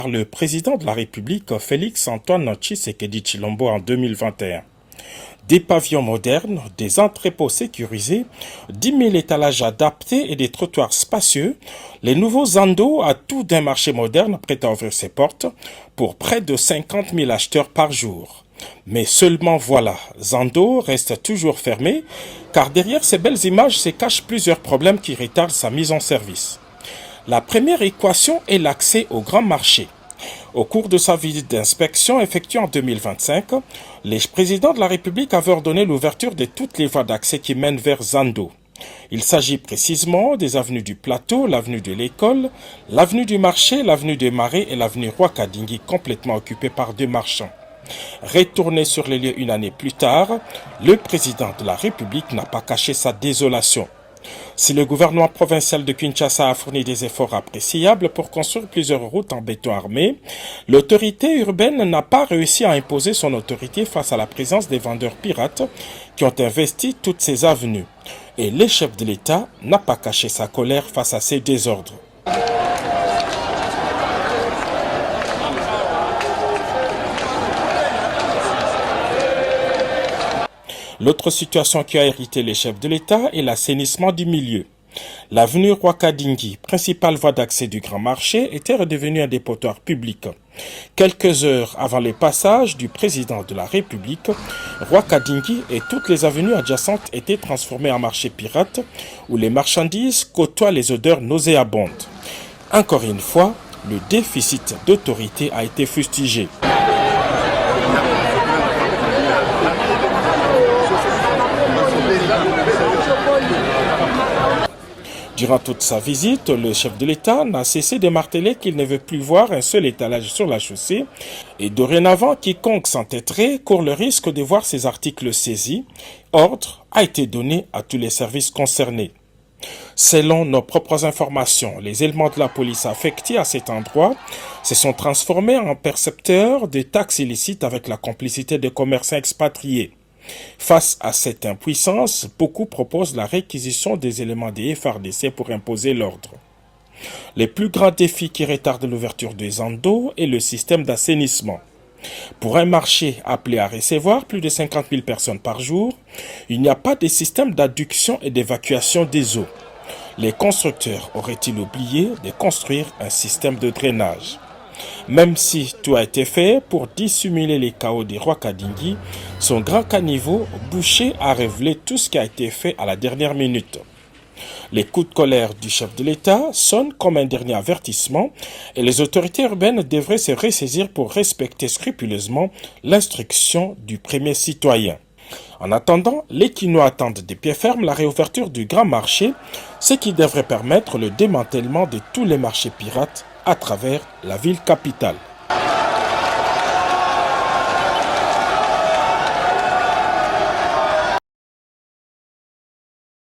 par le président de la République Félix Antoine Tshisekedi Tshilombo en 2021. Des pavillons modernes, des entrepôts sécurisés, 10 000 étalages adaptés et des trottoirs spacieux, les nouveaux Zando à tout d'un marché moderne prêt à ouvrir ses portes pour près de 50 000 acheteurs par jour. Mais seulement voilà, Zando reste toujours fermé car derrière ces belles images se cachent plusieurs problèmes qui retardent sa mise en service. La première équation est l'accès au grand marché. Au cours de sa visite d'inspection effectuée en 2025, le président de la République avait ordonné l'ouverture de toutes les voies d'accès qui mènent vers Zando. Il s'agit précisément des avenues du Plateau, l'avenue de l'École, l'avenue du Marché, l'avenue des Marais et l'avenue Roi-Kadingi complètement occupées par deux marchands. Retourné sur les lieux une année plus tard, le président de la République n'a pas caché sa désolation. Si le gouvernement provincial de Kinshasa a fourni des efforts appréciables pour construire plusieurs routes en béton armé, l'autorité urbaine n'a pas réussi à imposer son autorité face à la présence des vendeurs pirates qui ont investi toutes ces avenues. Et le chef de l'État n'a pas caché sa colère face à ces désordres. L'autre situation qui a irrité les chefs de l'État est l'assainissement du milieu. L'avenue Roi-Kadingi, principale voie d'accès du grand marché, était redevenue un dépotoir public. Quelques heures avant le passage du président de la République, Roi-Kadingi et toutes les avenues adjacentes étaient transformées en marché pirate où les marchandises côtoient les odeurs nauséabondes. Encore une fois, le déficit d'autorité a été fustigé. Durant toute sa visite, le chef de l'État n'a cessé de marteler qu'il ne veut plus voir un seul étalage sur la chaussée et dorénavant, quiconque s'entêterait court le risque de voir ses articles saisis. Ordre a été donné à tous les services concernés. Selon nos propres informations, les éléments de la police affectés à cet endroit se sont transformés en percepteurs de taxes illicites avec la complicité des commerçants expatriés. Face à cette impuissance, beaucoup proposent la réquisition des éléments des FARDC pour imposer l'ordre. Le plus grand défi qui retarde l'ouverture des Zando est le système d'assainissement. Pour un marché appelé à recevoir plus de 50 000 personnes par jour, il n'y a pas de système d'adduction et d'évacuation des eaux. Les constructeurs auraient-ils oublié de construire un système de drainage? Même si tout a été fait pour dissimuler les chaos des Roi-Kadingi, son grand caniveau bouché a révélé tout ce qui a été fait à la dernière minute. Les coups de colère du chef de l'État sonnent comme un dernier avertissement et les autorités urbaines devraient se ressaisir pour respecter scrupuleusement l'instruction du premier citoyen. En attendant, les Kinois attendent de pied ferme la réouverture du grand marché, ce qui devrait permettre le démantèlement de tous les marchés pirates à travers la ville capitale.